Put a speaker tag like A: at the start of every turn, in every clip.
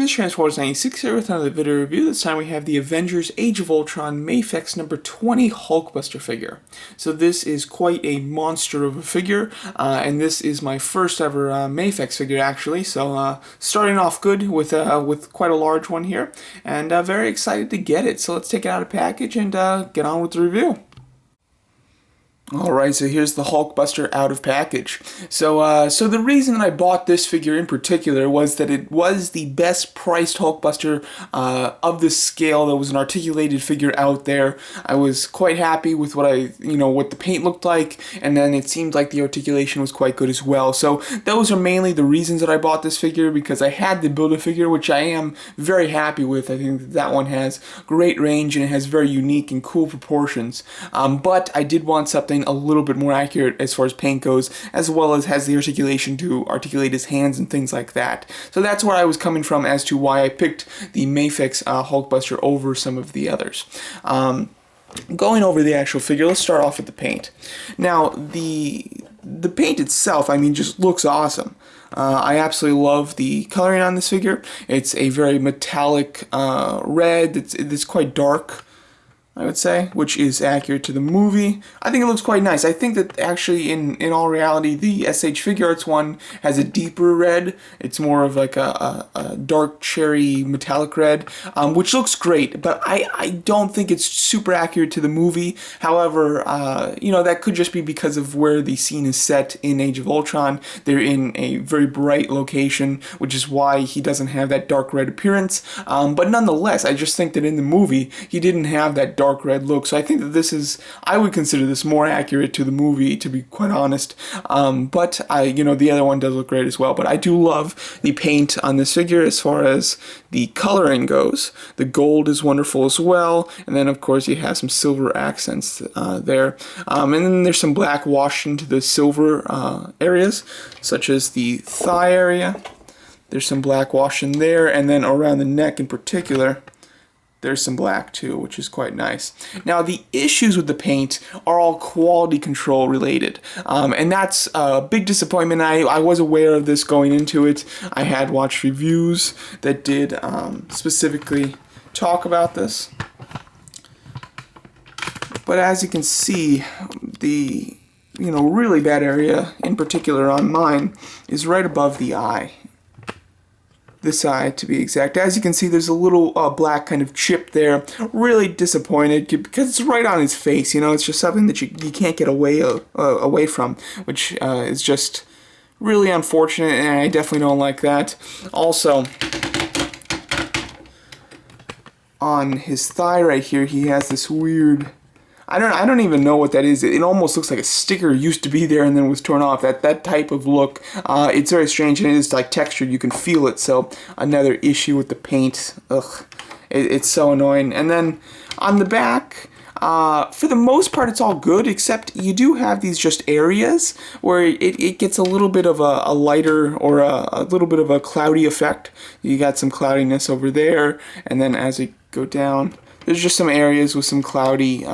A: This is Transformers96 here with another video review. This time we have the Avengers Age of Ultron Mafex No.020 Hulkbuster figure. So this is quite a monster of a figure, and this is my first ever Mafex figure actually. So starting off good with quite a large one here, and very excited to get it. So let's take it out of the package and get on with the review. Alright, so here's the Hulkbuster out of package. So the reason I bought this figure in particular was that it was the best priced Hulkbuster of this scale that was an articulated figure out there. I was quite happy with what the paint looked like, and then it seemed like the articulation was quite good as well. So those are mainly the reasons that I bought this figure, because I had the Build-A-Figure, which I am very happy with. I think that one has great range and it has very unique and cool proportions. But I did want something a little bit more accurate as far as paint goes, as well as has the articulation to articulate his hands and things like that. So that's where I was coming from as to why I picked the Mafex Hulkbuster over some of the others. Going over the actual figure, let's start off with the paint. Now, the paint itself, I mean, just looks awesome. I absolutely love the coloring on this figure. It's a very metallic red. It's quite dark, I would say, which is accurate to the movie. I think it looks quite nice. I think that actually, in all reality, the SH Figure Arts one has a deeper red. It's more of like a dark cherry metallic red, which looks great, but I don't think it's super accurate to the movie. However, that could just be because of where the scene is set in Age of Ultron. They're in a very bright location, which is why he doesn't have that dark red appearance. But nonetheless, I just think that in the movie, he didn't have that dark red look. So I think that I would consider this more accurate to the movie, to be quite honest. But the other one does look great as well. But I do love the paint on this figure as far as the coloring goes. The gold is wonderful as well. And then, of course, you have some silver accents there. And then there's some black washed into the silver areas, such as the thigh area. There's some black wash in there. And then around the neck in particular, there's some black too, which is quite nice. Now, the issues with the paint are all quality control related, and that's a big disappointment. I was aware of this going into it. I had watched reviews that did specifically talk about this. But as you can see, the really bad area, in particular on mine, is right above the eye. This eye, to be exact. As you can see, there's a little black kind of chip there. Really disappointed because it's right on his face. It's just something that you can't get away from, which is just really unfortunate, and I definitely don't like that. Also, on his thigh right here, he has this weird, I don't even know what that is. It almost looks like a sticker used to be there and then was torn off. That type of look. It's very strange, and it is like textured. You can feel it. So another issue with the paint. Ugh, it's so annoying. And then on the back, for the most part, it's all good, except you do have these just areas where it gets a little bit of a lighter or a little bit of a cloudy effect. You got some cloudiness over there, and then as we go down, there's just some areas with some cloudy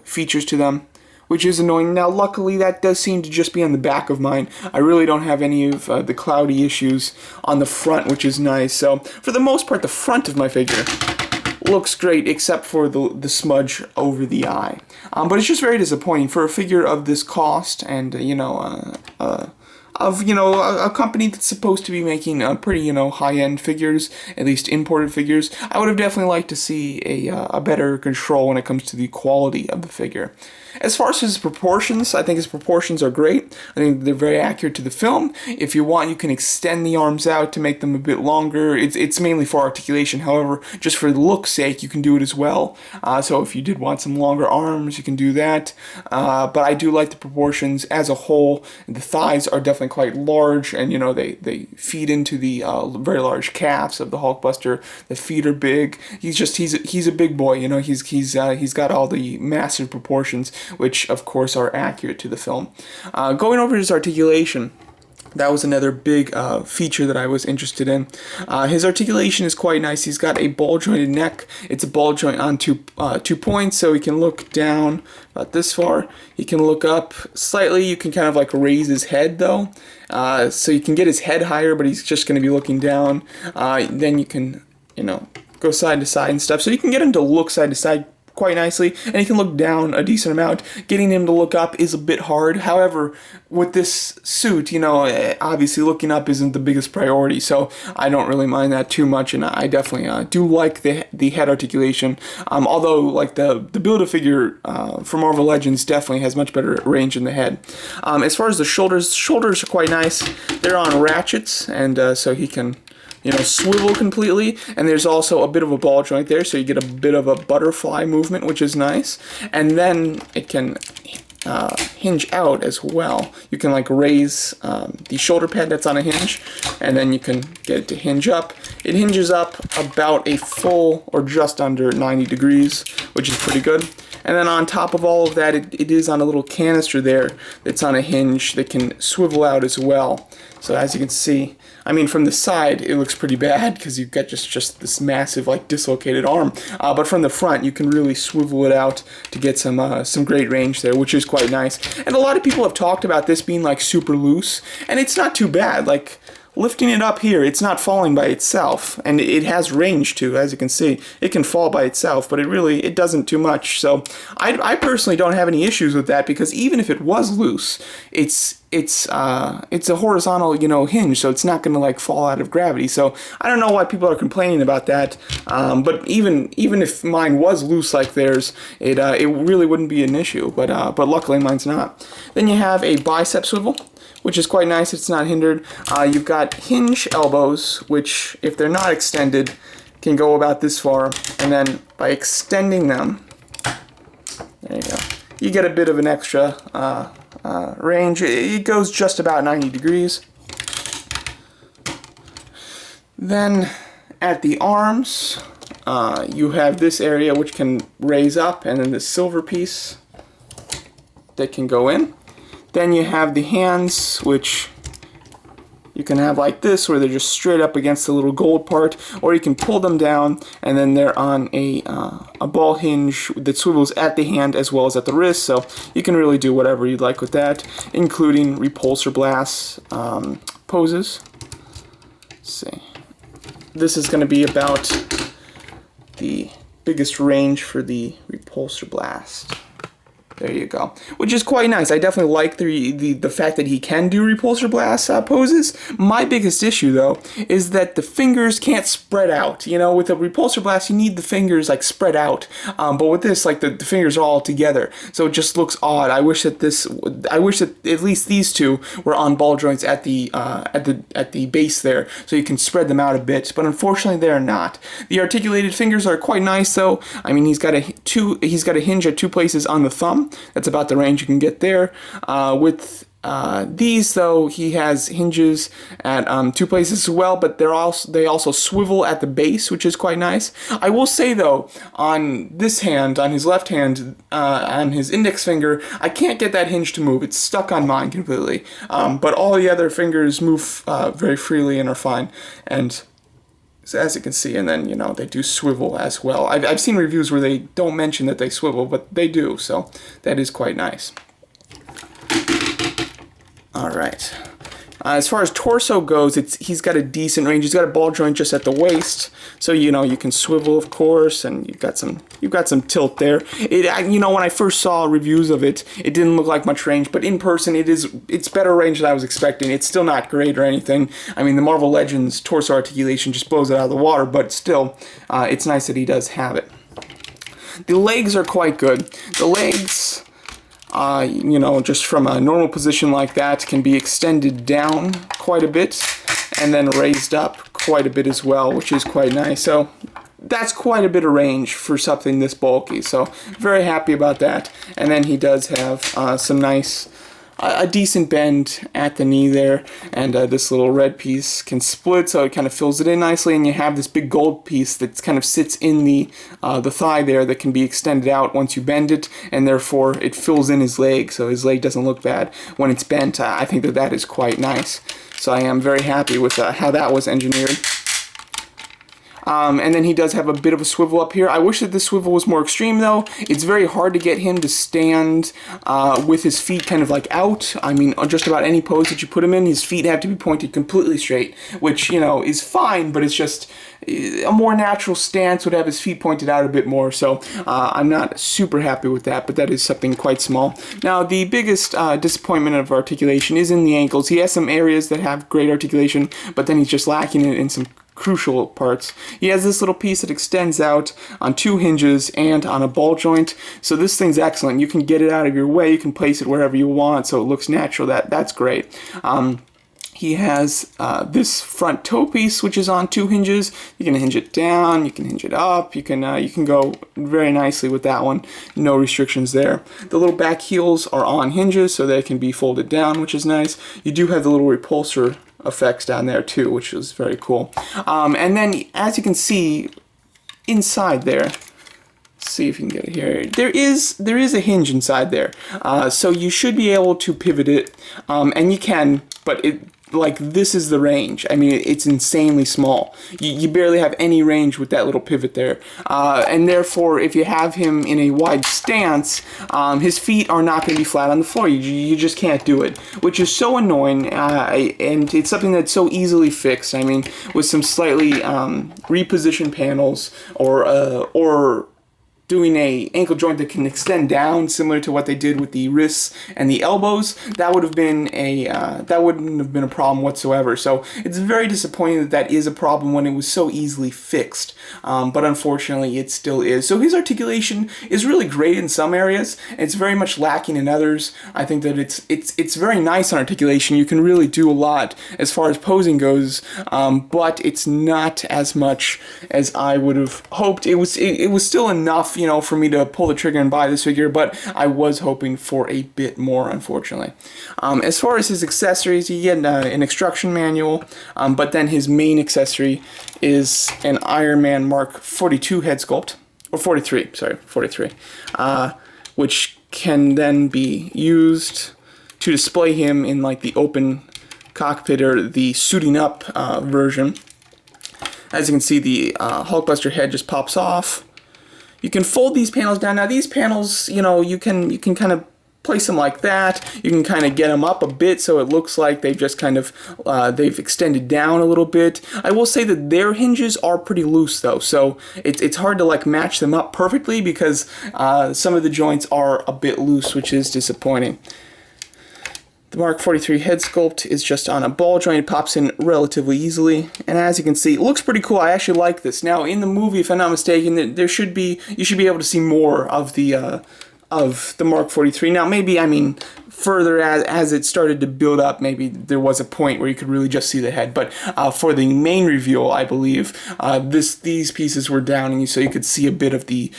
A: features to them, which is annoying. Now, luckily, that does seem to just be on the back of mine. I really don't have any of the cloudy issues on the front, which is nice. So, for the most part, the front of my figure looks great, except for the smudge over the eye. But it's just very disappointing for a figure of this cost, and a company that's supposed to be making pretty, high-end figures, at least imported figures. I would have definitely liked to see a better control when it comes to the quality of the figure. As far as his proportions, I think his proportions are great. I think they're very accurate to the film. If you want, you can extend the arms out to make them a bit longer. It's mainly for articulation. However, just for the look's sake, you can do it as well. So if you did want some longer arms, you can do that. But I do like the proportions as a whole. The thighs are definitely quite large, and they feed into the very large calves of the Hulkbuster. The feet are big. He's a big boy. He's got all the massive proportions, which of course are accurate to the film. Going over his articulation, that was another big feature that I was interested in. His articulation is quite nice. He's got a ball-jointed neck. It's a ball joint on two points, so he can look down about this far. He can look up slightly. You can kind of like raise his head, though. So you can get his head higher, but he's just going to be looking down. Then you can you know, go side to side and stuff. So you can get him to look side to side quite nicely, and he can look down a decent amount. Getting him to look up is a bit hard. However, with this suit, you know, obviously looking up isn't the biggest priority, so I don't really mind that too much, and I definitely do like the head articulation. Although, like the Build-A-Figure for Marvel Legends definitely has much better range in the head. As far as the shoulders are quite nice. They're on ratchets, and so he can, you know, swivel completely, and there's also a bit of a ball joint there, so you get a bit of a butterfly movement, which is nice. And then it can hinge out as well. You can like raise the shoulder pad that's on a hinge, and then you can get it to hinge up. It hinges up about a full or just under 90 degrees, which is pretty good. And then on top of all of that, it is on a little canister there that's on a hinge that can swivel out as well. So as you can see, I mean, from the side, it looks pretty bad because you've got just this massive, like, dislocated arm. But from the front, you can really swivel it out to get some great range there, which is quite nice. And a lot of people have talked about this being, like, super loose, and it's not too bad. Like, lifting it up here, it's not falling by itself, and it has range too, as you can see. It can fall by itself, but it doesn't too much. So I personally don't have any issues with that, because even if it was loose, it's a horizontal, you know, hinge, so it's not going to like fall out of gravity. So I don't know why people are complaining about that. But even if mine was loose like theirs, it really wouldn't be an issue. But luckily mine's not. Then you have a bicep swivel, which is quite nice. It's not hindered. You've got hinge elbows, which, if they're not extended, can go about this far. And then by extending them, there you go, you get a bit of an extra range. It goes just about 90 degrees. Then at the arms, you have this area which can raise up, and then the silver piece that can go in. Then you have the hands, which you can have like this, where they're just straight up against the little gold part, or you can pull them down, and then they're on a ball hinge that swivels at the hand as well as at the wrist, so you can really do whatever you'd like with that, including repulsor blast poses. Let's see. This is going to be about the biggest range for the repulsor blast. There you go. Which is quite nice. I definitely like the fact that he can do repulsor blast poses. My biggest issue, though, is that the fingers can't spread out. You know, with a repulsor blast, you need the fingers, like, spread out. But with this, like, the fingers are all together. So it just looks odd. I wish that at least these two were on ball joints at the base there, so you can spread them out a bit. But unfortunately, they're not. The articulated fingers are quite nice, though. I mean, he's got a hinge at two places on the thumb. That's about the range you can get there. With these, though, he has hinges at two places as well, but they also swivel at the base, which is quite nice. I will say, though, on this hand, on his left hand, on his index finger, I can't get that hinge to move. It's stuck on mine completely. But all the other fingers move very freely and are fine. And so as you can see, and then, you know, they do swivel as well. I've seen reviews where they don't mention that they swivel, but they do, so that is quite nice. All right. As far as torso goes, he's got a decent range. He's got a ball joint just at the waist, so, you know, you can swivel, of course, and you've got some tilt there. You know, when I first saw reviews of it, it didn't look like much range, but in person, it's better range than I was expecting. It's still not great or anything. I mean, the Marvel Legends torso articulation just blows it out of the water, but still, it's nice that he does have it. The legs are quite good. The legs, you know, just from a normal position like that, can be extended down quite a bit and then raised up quite a bit as well, which is quite nice. So that's quite a bit of range for something this bulky, so very happy about that. And then he does have some nice, a decent bend at the knee there, and this little red piece can split, so it kind of fills it in nicely, and you have this big gold piece that kind of sits in the thigh there that can be extended out once you bend it, and therefore it fills in his leg, so his leg doesn't look bad when it's bent. I think that is quite nice, so I am very happy with how that was engineered. And then he does have a bit of a swivel up here. I wish that this swivel was more extreme though. It's very hard to get him to stand with his feet kind of like out. I mean, on just about any pose that you put him in, his feet have to be pointed completely straight, which, you know, is fine, but it's just a more natural stance would have his feet pointed out a bit more. So I'm not super happy with that, but that is something quite small. Now, the biggest disappointment of articulation is in the ankles. He has some areas that have great articulation, but then he's just lacking it in some crucial parts. He has this little piece that extends out on 2 hinges and on a ball joint. So this thing's excellent. You can get it out of your way. You can place it wherever you want so it looks natural. That's great. He has this front toe piece, which is on 2 hinges. You can hinge it down, you can hinge it up, you can go very nicely with that one. No restrictions there. The little back heels are on hinges, so they can be folded down, which is nice. You do have the little repulsor effects down there too, which is very cool. And then, as you can see, inside there, see if you can get it here. There is a hinge inside there, so you should be able to pivot it, and you can, but like this is the range. I mean, it's insanely small. You barely have any range with that little pivot there, and therefore, if you have him in a wide stance, his feet are not going to be flat on the floor. You just can't do it, which is so annoying, and it's something that's so easily fixed. I mean, with some slightly repositioned panels or doing a ankle joint that can extend down, similar to what they did with the wrists and the elbows, that would have been that wouldn't have been a problem whatsoever. So it's very disappointing that that is a problem when it was so easily fixed. But unfortunately, it still is. So his articulation is really great in some areas. It's very much lacking in others. I think that it's very nice on articulation. You can really do a lot as far as posing goes, but it's not as much as I would have hoped. It was still enough, you know, for me to pull the trigger and buy this figure, but I was hoping for a bit more, unfortunately. As far as his accessories, you get an instruction manual, but then his main accessory is an Iron Man Mark 42 head sculpt, or 43, sorry, 43, which can then be used to display him in like the open cockpit or the suiting up version. As you can see, the Hulkbuster head just pops off. You can fold these panels down. Now these panels, you know, you can kind of place them like that. You can kind of get them up a bit so it looks like they've just kind of, they've extended down a little bit. I will say that their hinges are pretty loose though, so it's hard to like match them up perfectly because some of the joints are a bit loose, which is disappointing. The Mark 43 head sculpt is just on a ball joint. It pops in relatively easily, and as you can see, it looks pretty cool. I actually like this. Now, in the movie, if I'm not mistaken, you should be able to see more of the Mark 43. Now, maybe, I mean, further as it started to build up, maybe there was a point where you could really just see the head. But for the main reveal, I believe these pieces were down, and so you could see a bit of the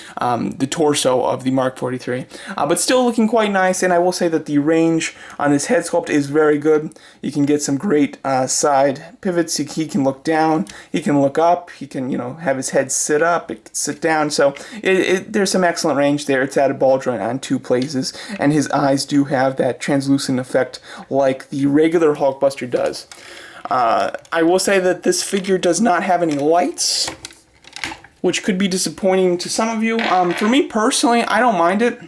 A: torso of the Mark 43. But still looking quite nice. And I will say that the range on this head sculpt is very good. You can get some great side pivots. He can look down. He can look up. He can, you know, have his head sit up. It can sit down. So there's some excellent range there. It's at a ball joint on 2 places, and his eyes do have that translucent effect like the regular Hulkbuster does. I will say that this figure does not have any lights, which could be disappointing to some of you. For me personally, I don't mind it.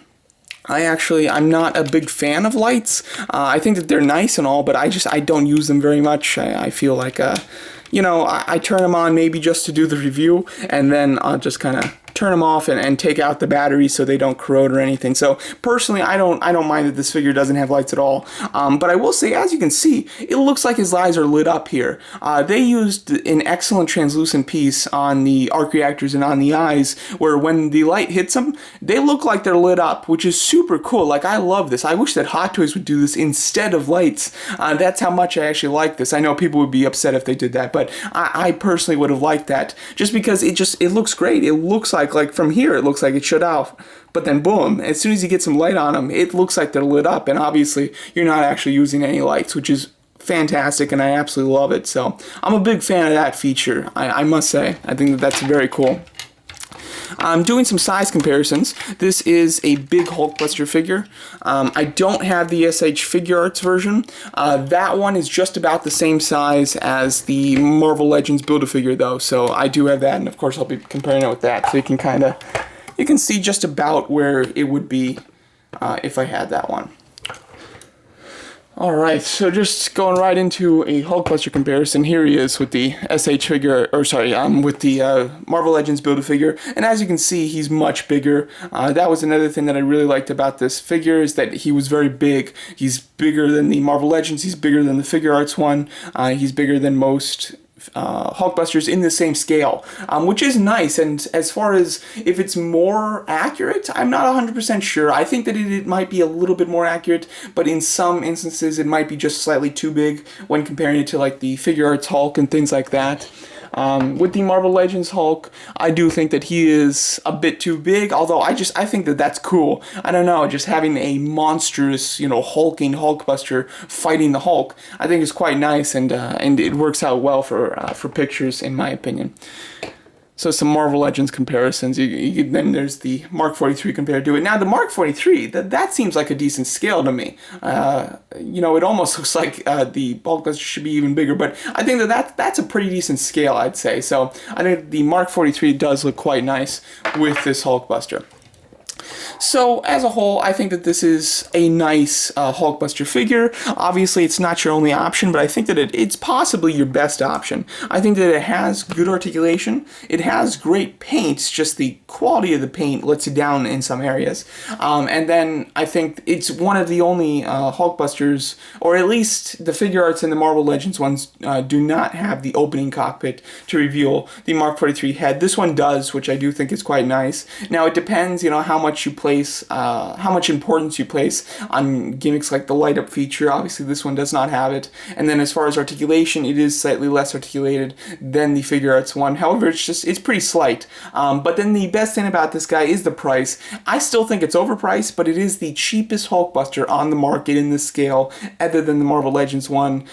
A: I'm not a big fan of lights. I think that they're nice and all, but I don't use them very much. I feel like, you know, I turn them on maybe just to do the review, and then I'll just kind of turn them off and take out the batteries so they don't corrode or anything. So personally, I don't mind that this figure doesn't have lights at all. But I will say, as you can see, it looks like his eyes are lit up here. They used an excellent translucent piece on the arc reactors and on the eyes, where when the light hits them, they look like they're lit up, which is super cool. Like, I love this. I wish that Hot Toys would do this instead of lights. That's how much I actually like this. I know people would be upset if they did that, but I personally would have liked that, just because it looks great. It looks like from here, it looks like it shut off, but then boom, as soon as you get some light on them, it looks like they're lit up, and obviously you're not actually using any lights, which is fantastic, and I absolutely love it. So I'm a big fan of that feature, I must say. I think that that's very cool. I'm doing some size comparisons. This is a big Hulkbuster figure. I don't have the SH Figure Arts version. That one is just about the same size as the Marvel Legends Build-A-Figure though, so I do have that, and of course I'll be comparing it with that, so you can see just about where it would be if I had that one. Alright, so just going right into a Hulkbuster comparison. Here he is with the SH figure, or sorry, with the Marvel Legends Build-A-Figure, and as you can see, he's much bigger. That was another thing that I really liked about this figure, is that he was very big. He's bigger than the Marvel Legends, he's bigger than the Figure Arts one, he's bigger than most Hulkbusters in the same scale, which is nice. And as far as if it's more accurate, I'm not 100% sure. I think that it might be a little bit more accurate, but in some instances it might be just slightly too big when comparing it to like the Figure Arts Hulk and things like that. With the Marvel Legends Hulk, I do think that he is a bit too big, although I think that that's cool. I don't know, just having a monstrous, hulking Hulkbuster fighting the Hulk, I think is quite nice, and it works out well for pictures, in my opinion. So some Marvel Legends comparisons. Then there's the Mark 43 compared to it. Now the Mark 43, that seems like a decent scale to me. It almost looks like the Hulkbuster should be even bigger, but I think that's a pretty decent scale, I'd say. So I think the Mark 43 does look quite nice with this Hulkbuster. So, as a whole, I think that this is a nice Hulkbuster figure. Obviously, it's not your only option, but I think that it's possibly your best option. I think that it has good articulation. It has great paint, just the quality of the paint lets you down in some areas. And then I think it's one of the only Hulkbusters, or at least the Figure Arts and the Marvel Legends ones do not have the opening cockpit to reveal the Mark 43 head. This one does, which I do think is quite nice. Now, it depends, how much you place, how much importance you place on gimmicks like the light up feature. Obviously this one does not have it. And then as far as articulation, it is slightly less articulated than the Figure Arts one. However, it's pretty slight. But then the best thing about this guy is the price. I still think it's overpriced, but it is the cheapest Hulkbuster on the market in this scale, other than the Marvel Legends one.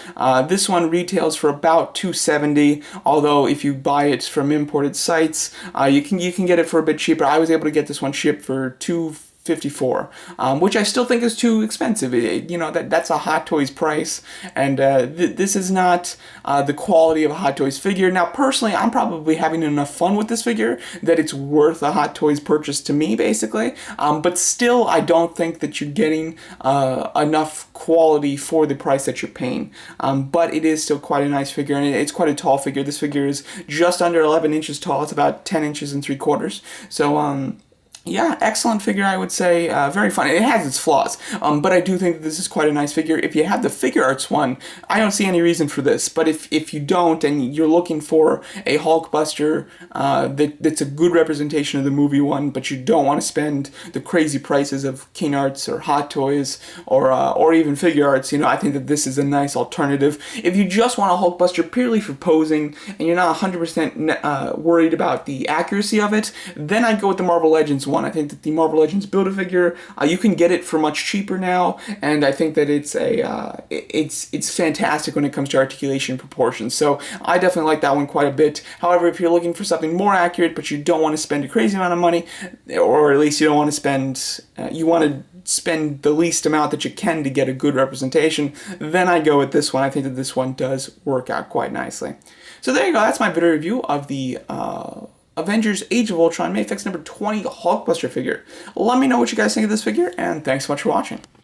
A: This one retails for about $270, although if you buy it from imported sites, you can get it for a bit cheaper. I was able to get this one shipped for $254, which I still think is too expensive. That's a Hot Toys price, and this is not the quality of a Hot Toys figure. Now, personally, I'm probably having enough fun with this figure that it's worth a Hot Toys purchase to me, basically. But still, I don't think that you're getting enough quality for the price that you're paying. But it is still quite a nice figure, and it's quite a tall figure. This figure is just under 11 inches tall. It's about 10 inches and 3/4. So, yeah, excellent figure, I would say. Very fun. It has its flaws, but I do think that this is quite a nice figure. If you have the Figure Arts one, I don't see any reason for this, but if you don't, and you're looking for a Hulkbuster that's a good representation of the movie one, but you don't want to spend the crazy prices of King Arts or Hot Toys or even Figure Arts, I think that this is a nice alternative. If you just want a Hulkbuster purely for posing, and you're not 100% worried about the accuracy of it, then I'd go with the Marvel Legends one. I think that the Marvel Legends Build-A-Figure, you can get it for much cheaper now, and I think that it's fantastic when it comes to articulation and proportions. So I definitely like that one quite a bit. However, if you're looking for something more accurate, but you don't want to spend a crazy amount of money, or at least you don't want to spend, you want to spend the least amount that you can to get a good representation, then I go with this one. I think that this one does work out quite nicely. So there you go. That's my video review of the Avengers Age of Ultron Mafex number 20 Hulkbuster figure. Let me know what you guys think of this figure, and thanks so much for watching.